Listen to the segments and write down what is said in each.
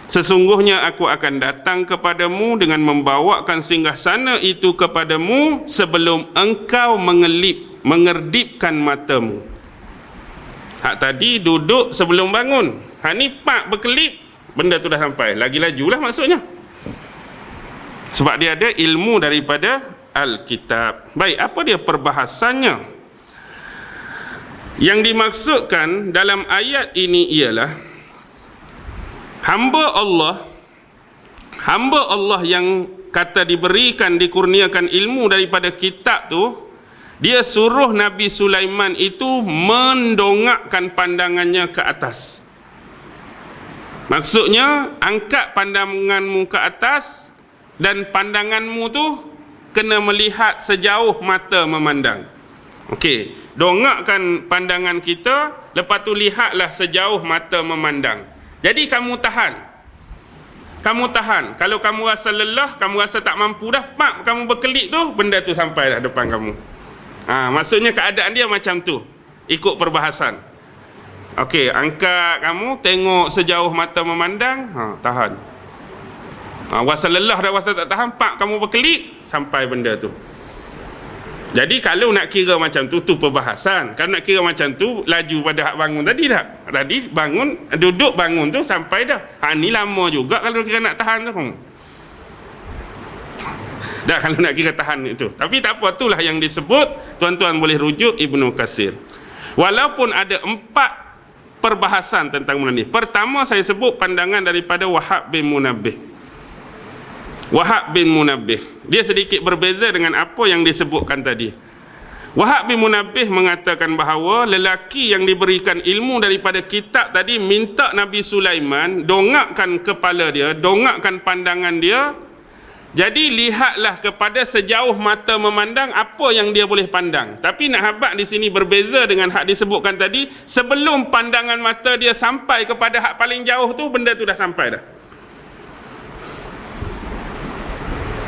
Sesungguhnya aku akan datang kepadamu dengan membawakan singgasana itu kepadamu sebelum engkau mengerdipkan matamu. Hak tadi duduk sebelum bangun. Hak ni pak berkelip, benda tu dah sampai. Lagi lajulah maksudnya. Sebab dia ada ilmu daripada Alkitab. Baik, apa dia perbahasannya? Yang dimaksudkan dalam ayat ini ialah hamba Allah yang kata diberikan, dikurniakan ilmu daripada kitab tu, dia suruh Nabi Sulaiman itu mendongakkan pandangannya ke atas. Maksudnya, angkat pandanganmu ke atas dan pandanganmu tu kena melihat sejauh mata memandang. Okey, dongakkan pandangan kita, lepas tu lihatlah sejauh mata memandang. Jadi kamu tahan. Kalau kamu rasa lelah, kamu rasa tak mampu dah, pak kamu berkelip tu, benda tu sampai dah depan kamu. Maksudnya keadaan dia macam tu, ikut perbahasan. Okey, angkat kamu, tengok sejauh mata memandang, tahan. Rasa lelah dah, rasa tak tahan, pak kamu berkelip, sampai benda tu. Jadi kalau nak kira macam tu perbahasan. Kalau nak kira macam tu, laju pada hak bangun tadi dah. Tadi bangun, duduk bangun tu sampai dah. Ni lama juga kalau kira nak tahan tu. Dah kalau nak kira tahan itu. Tapi tak apa, itulah yang disebut. Tuan-tuan boleh rujuk Ibnu Katsir. Walaupun ada 4 perbahasan tentang benda ni. Pertama saya sebut pandangan daripada Wahab bin Munabbih. Wahab bin Munabbih, dia sedikit berbeza dengan apa yang disebutkan tadi. Wahab bin Munabbih mengatakan bahawa lelaki yang diberikan ilmu daripada kitab tadi minta Nabi Sulaiman dongakkan kepala dia, dongakkan pandangan dia. Jadi lihatlah kepada sejauh mata memandang apa yang dia boleh pandang. Tapi nak habaq di sini berbeza dengan hak disebutkan tadi. Sebelum pandangan mata dia sampai kepada hak paling jauh tu, benda tu dah sampai dah.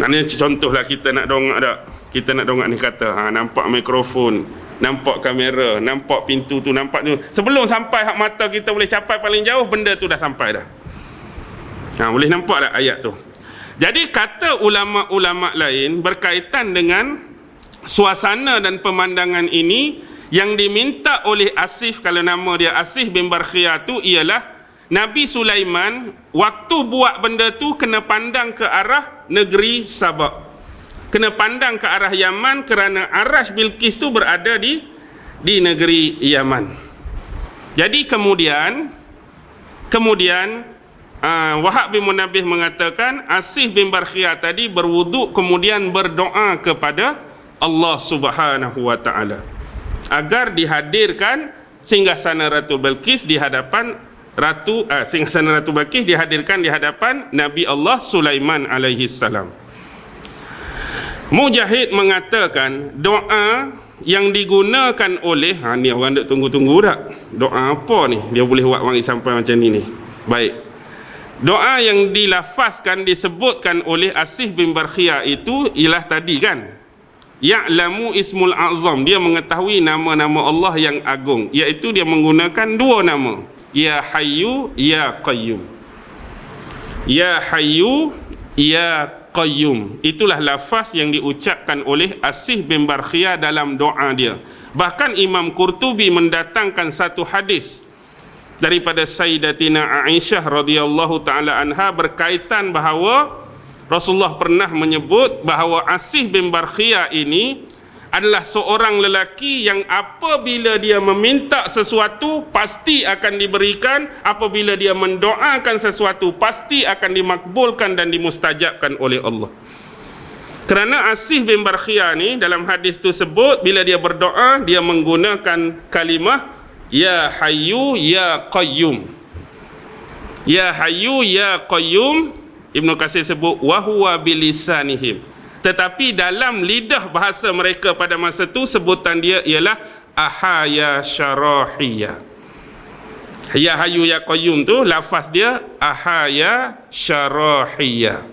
Maknanya contohlah kita nak dongak tak? Kita nak dongak ni kata, nampak mikrofon, nampak kamera, nampak pintu tu, nampak tu. Sebelum sampai hak mata kita boleh capai paling jauh, benda tu dah sampai dah. Boleh nampak tak ayat tu? Jadi kata ulama-ulama lain berkaitan dengan suasana dan pemandangan ini, yang diminta oleh Asif, kalau nama dia Asif bin Barkhiyah tu, ialah Nabi Sulaiman waktu buat benda tu kena pandang ke arah negeri Sabak, kena pandang ke arah Yaman, kerana Arash Bilqis tu berada di negeri Yaman. Jadi kemudian Wahab bin Munabbih mengatakan Asif bin Barkhiyah tadi berwuduk kemudian berdoa kepada Allah Subhanahu wa taala agar dihadirkan singgasana Ratu Bilqis di hadapan singgasana Ratu Bilqis dihadirkan di hadapan Nabi Allah Sulaiman alaihi salam. Mujahid mengatakan doa yang digunakan oleh ni orang duk tunggu-tunggu dah. Doa apa ni? Dia boleh buat wangi sampai macam ni. Baik. Doa yang dilafazkan disebutkan oleh Asif bin Barkhiyah itu ialah tadi kan. Ya'lamu ismul azam, dia mengetahui nama-nama Allah yang agung, iaitu dia menggunakan 2 nama. Ya Hayyu Ya Qayyum. Ya Hayyu Ya Qayyum. Itulah lafaz yang diucapkan oleh Asif bin Barkhiyah dalam doa dia. Bahkan Imam Qurtubi mendatangkan satu hadis daripada Sayyidatina Aisyah radhiyallahu taala anha berkaitan bahawa Rasulullah pernah menyebut bahawa Asif bin Barkhiyah ini adalah seorang lelaki yang apabila dia meminta sesuatu pasti akan diberikan, apabila dia mendoakan sesuatu pasti akan dimakbulkan dan dimustajabkan oleh Allah. Kerana Asif bin Barkhiyah ni dalam hadis tu sebut bila dia berdoa dia menggunakan kalimah Ya Hayyu Ya Qayyum. Ya Hayyu Ya Qayyum, Ibnu Katsir sebut wa huwa bilisanihim. Tetapi dalam lidah bahasa mereka pada masa tu sebutan dia ialah Ahaya Syarahiyah. Ya Hayyu Ya Qayyum tu lafaz dia Ahaya Syarahiyah.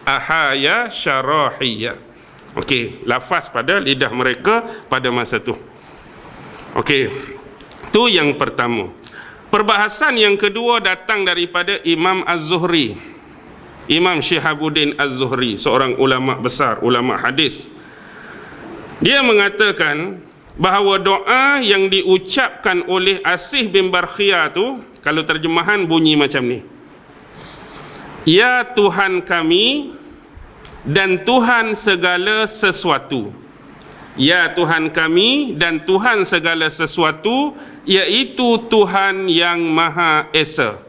Ahaya Syarahiyah. Okey, lafaz pada lidah mereka pada masa tu. Okey, tu yang pertama. Perbahasan yang kedua datang daripada Imam Az-Zuhri, Imam Syihabuddin Az-Zuhri, seorang ulama besar, ulama hadis. Dia mengatakan bahawa doa yang diucapkan oleh Asih bin Barkhiyah tu, kalau terjemahan bunyi macam ni: Ya Tuhan kami dan Tuhan segala sesuatu. Ya Tuhan kami dan Tuhan segala sesuatu, iaitu Tuhan yang Maha Esa.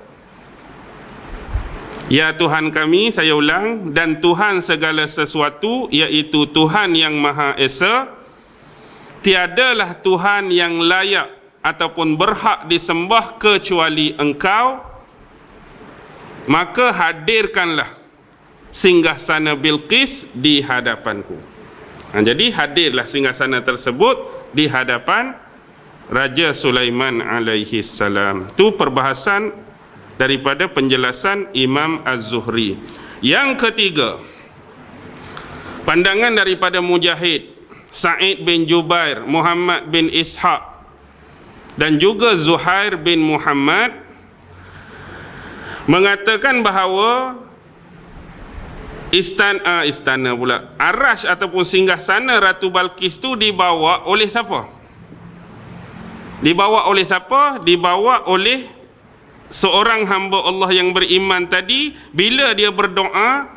Ya Tuhan kami, saya ulang, dan Tuhan segala sesuatu, iaitu Tuhan yang Maha Esa. Tiadalah Tuhan yang layak ataupun berhak disembah kecuali Engkau, maka hadirkanlah singgasana Bilqis di hadapanku. Jadi hadirlah singgasana tersebut di hadapan Raja Sulaiman alaihi salam. Itu perbahasan daripada penjelasan Imam Az-Zuhri. Yang ketiga, pandangan daripada Mujahid, Sa'id bin Jubair, Muhammad bin Ishaq dan juga Zuhair bin Muhammad mengatakan bahawa istana pula, Arash ataupun singgasana Ratu Balqis tu dibawa oleh siapa? Dibawa oleh siapa? Dibawa oleh seorang hamba Allah yang beriman tadi. Bila dia berdoa,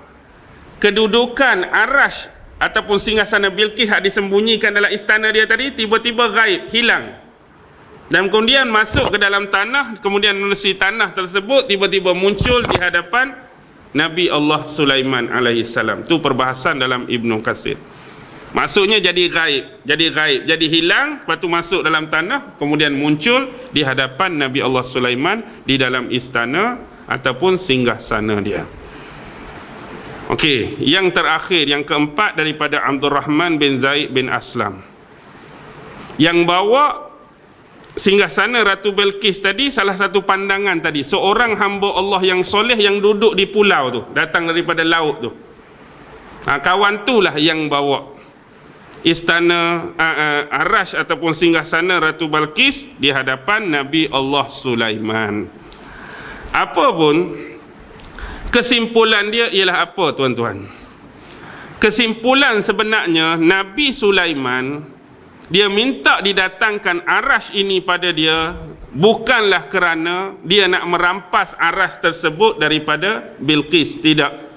kedudukan Arash ataupun singgasana Bilqis yang disembunyikan dalam istana dia tadi tiba-tiba gaib, hilang, dan kemudian masuk ke dalam tanah. Kemudian menerusi tanah tersebut tiba-tiba muncul di hadapan Nabi Allah Sulaiman alaihi salam. Itu perbahasan dalam Ibnu Katsir. Maksudnya jadi gaib, jadi hilang, lepas tu masuk dalam tanah, kemudian muncul di hadapan Nabi Allah Sulaiman di dalam istana ataupun singgasana dia. Okey, yang terakhir, yang keempat daripada Abdul Rahman bin Zaid bin Aslam, yang bawa singgasana Ratu Bilqis tadi, salah satu pandangan tadi, seorang hamba Allah yang soleh yang duduk di pulau tu, datang daripada laut tu. Kawan tu lah yang bawa istana Arash ataupun singgasana Ratu Bilqis di hadapan Nabi Allah Sulaiman. Apapun kesimpulan dia ialah apa, tuan-tuan? Kesimpulan sebenarnya, Nabi Sulaiman dia minta didatangkan Arash ini pada dia bukanlah kerana dia nak merampas Arash tersebut daripada Bilqis, tidak.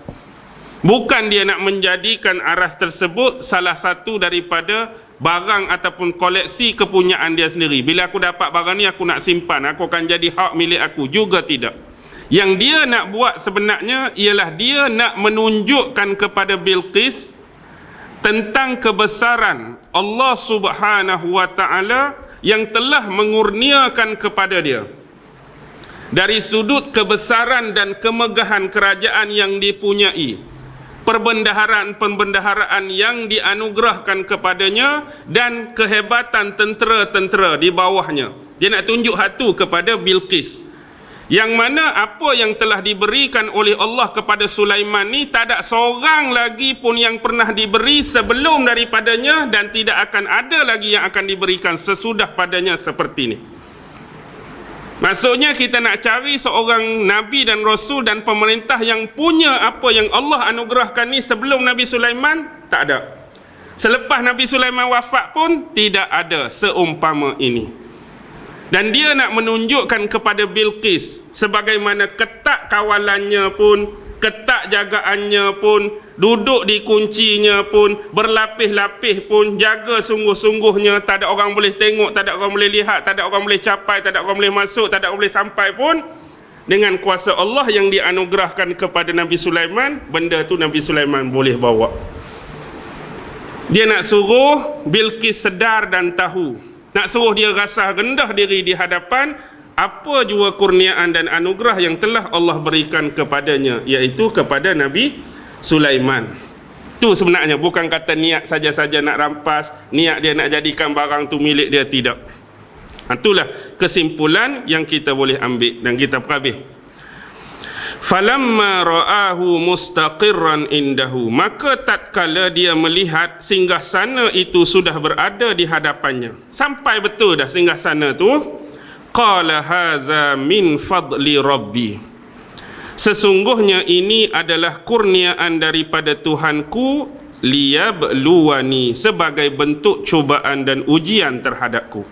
Bukan dia nak menjadikan Arash tersebut salah satu daripada barang ataupun koleksi kepunyaan dia sendiri. Bila aku dapat barang ni, aku nak simpan, aku akan jadi hak milik aku, juga tidak. Yang dia nak buat sebenarnya ialah dia nak menunjukkan kepada Bilqis tentang kebesaran Allah Subhanahu wa ta'ala yang telah mengurniakan kepada dia dari sudut kebesaran dan kemegahan kerajaan yang dipunyai, perbendaharaan-perbendaharaan yang dianugerahkan kepadanya, dan kehebatan tentera-tentera di bawahnya. Dia nak tunjuk hatu kepada Bilqis, yang mana apa yang telah diberikan oleh Allah kepada Sulaiman ni tak ada seorang lagi pun yang pernah diberi sebelum daripadanya, dan tidak akan ada lagi yang akan diberikan sesudah padanya seperti ini. Maksudnya kita nak cari seorang Nabi dan Rasul dan pemerintah yang punya apa yang Allah anugerahkan ni sebelum Nabi Sulaiman, tak ada. Selepas Nabi Sulaiman wafat pun tidak ada seumpama ini. Dan dia nak menunjukkan kepada Bilqis sebagaimana ketat kawalannya pun, ketat jagaannya pun, duduk di kuncinya pun, berlapis-lapis pun, jaga sungguh-sungguhnya, tak ada orang boleh tengok, tak ada orang boleh lihat, tak ada orang boleh capai, tak ada orang boleh masuk, tak ada orang boleh sampai pun. Dengan kuasa Allah yang dianugerahkan kepada Nabi Sulaiman, benda tu Nabi Sulaiman boleh bawa. Dia nak suruh Bilqis sedar dan tahu, nak suruh dia rasa rendah diri di hadapan apa jua kurniaan dan anugerah yang telah Allah berikan kepadanya, iaitu kepada Nabi Sulaiman. Itu sebenarnya, bukan kata niat saja-saja nak rampas, niat dia nak jadikan barang tu milik dia, tidak. Itulah kesimpulan yang kita boleh ambil dan kita perhabis. Falamma ra'ahu mustaqirran indahu, maka tatkala dia melihat singgasana itu sudah berada di hadapannya, sampai betul dah singgasana tu, qala haza min fadli rabbi. Sesungguhnya ini adalah kurniaan daripada Tuhanku, liyabluwani, sebagai bentuk cubaan dan ujian terhadapku.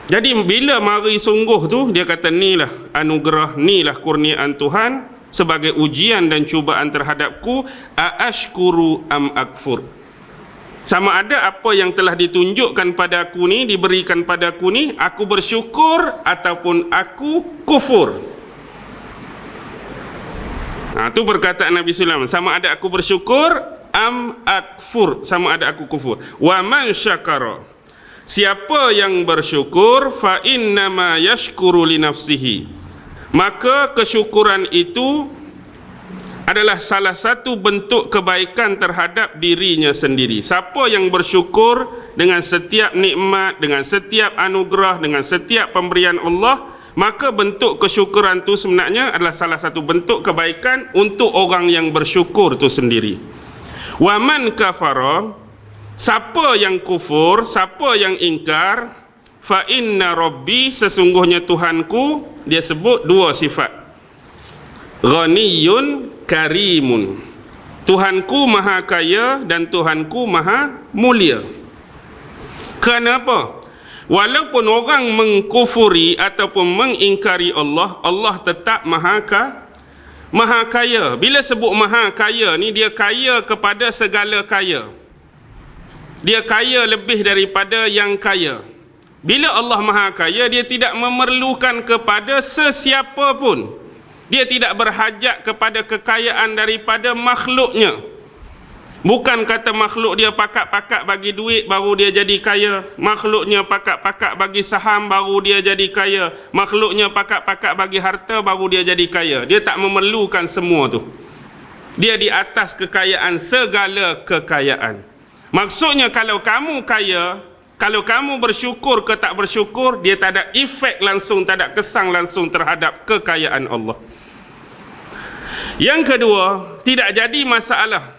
Jadi bila mari sungguh tu, dia kata nilah anugerah, nilah kurniaan Tuhan sebagai ujian dan cubaan terhadapku, aashkuru am akfur. Sama ada apa yang telah ditunjukkan padaku ni, diberikan padaku ni, aku bersyukur ataupun aku kufur. Tu perkataan Nabi Sulaiman, sama ada aku bersyukur am akfur, sama ada aku kufur. Wa man syakara, siapa yang bersyukur, fa innama yashkuru li nafsihi, maka kesyukuran itu adalah salah satu bentuk kebaikan terhadap dirinya sendiri. Siapa yang bersyukur dengan setiap nikmat, dengan setiap anugerah, dengan setiap pemberian Allah, maka bentuk kesyukuran itu sebenarnya adalah salah satu bentuk kebaikan untuk orang yang bersyukur itu sendiri. Wa man kafara, siapa yang kufur, siapa yang ingkar, fa inna rabbi, sesungguhnya Tuhanku, dia sebut dua sifat. Ghaniyun karimun, Tuhanku maha kaya dan Tuhanku maha mulia. Kenapa? Walaupun orang mengkufuri ataupun mengingkari Allah, Allah tetap maha kaya. Bila sebut maha kaya ni, dia kaya kepada segala kaya. Dia kaya lebih daripada yang kaya. Bila Allah maha kaya, dia tidak memerlukan kepada sesiapa pun. Dia tidak berhajat kepada kekayaan daripada makhluknya. Bukan kata makhluk dia pakat-pakat bagi duit baru dia jadi kaya, makhluknya pakat-pakat bagi saham baru dia jadi kaya, makhluknya pakat-pakat bagi harta baru dia jadi kaya. Dia tak memerlukan semua tu. Dia di atas kekayaan, segala kekayaan. Maksudnya kalau kamu kaya, kalau kamu bersyukur ke tak bersyukur, dia tak ada efek langsung, tak ada kesan langsung terhadap kekayaan Allah. Yang kedua, tidak jadi masalah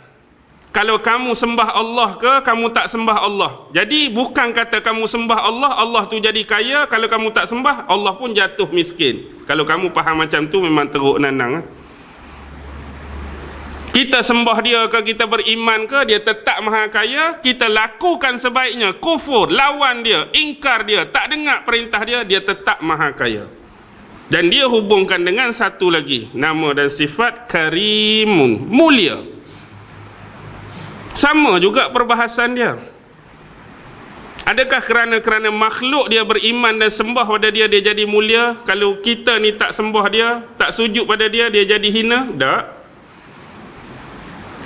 kalau kamu sembah Allah ke kamu tak sembah Allah. Jadi bukan kata kamu sembah Allah, Allah tu jadi kaya. Kalau kamu tak sembah, Allah pun jatuh miskin. Kalau kamu faham macam tu, memang teruk nanang. Kita sembah dia ke, kita beriman ke, dia tetap maha kaya. Kita lakukan sebaiknya, kufur, lawan dia, ingkar dia, tak dengar perintah dia, dia tetap maha kaya. Dan dia hubungkan dengan satu lagi, nama dan sifat karimun, mulia. Sama juga perbahasan dia. Adakah kerana makhluk dia beriman dan sembah pada dia, dia jadi mulia? Kalau kita ni tak sembah dia, tak sujud pada dia, dia jadi hina? Tak.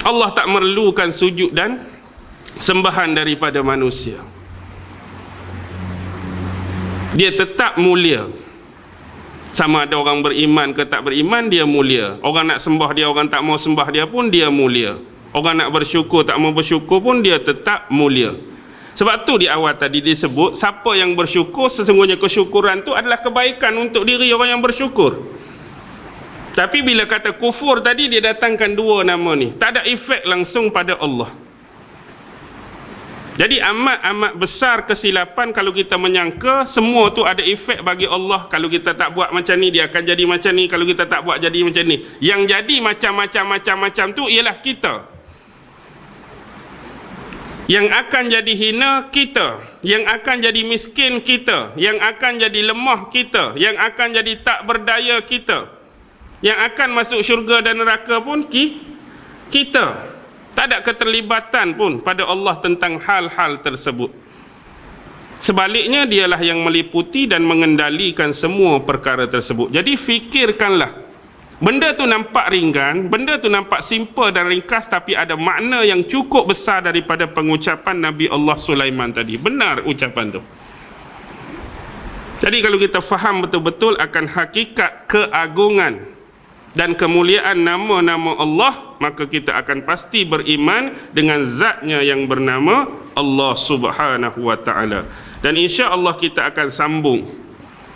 Allah tak memerlukan sujud dan sembahan daripada manusia. Dia tetap mulia. Sama ada orang beriman ke tak beriman, dia mulia. Orang nak sembah dia, orang tak mau sembah dia pun dia mulia. Orang nak bersyukur, tak mau bersyukur pun dia tetap mulia. Sebab tu di awal tadi disebut, siapa yang bersyukur, sesungguhnya kesyukuran tu adalah kebaikan untuk diri orang yang bersyukur. Tapi bila kata kufur tadi, dia datangkan dua nama ni, tak ada efek langsung pada Allah. Jadi amat besar kesilapan kalau kita menyangka semua tu ada efek bagi Allah. Kalau kita tak buat macam ni, dia akan jadi macam ni. Kalau kita tak buat, jadi macam ni. Yang jadi macam-macam tu ialah kita. Yang akan jadi hina kita, yang akan jadi miskin kita, yang akan jadi lemah kita, yang akan jadi tak berdaya kita, yang akan masuk syurga dan neraka pun kita. Tak ada keterlibatan pun pada Allah tentang hal-hal tersebut. Sebaliknya, dialah yang meliputi dan mengendalikan semua perkara tersebut. Jadi fikirkanlah, benda tu nampak ringan, benda tu nampak simple dan ringkas, tapi ada makna yang cukup besar daripada pengucapan Nabi Allah Sulaiman tadi. Benar ucapan tu. Jadi kalau kita faham betul-betul akan hakikat keagungan dan kemuliaan nama-nama Allah, maka kita akan pasti beriman dengan zatnya yang bernama Allah Subhanahu wa ta'ala. Dan insya Allah kita akan sambung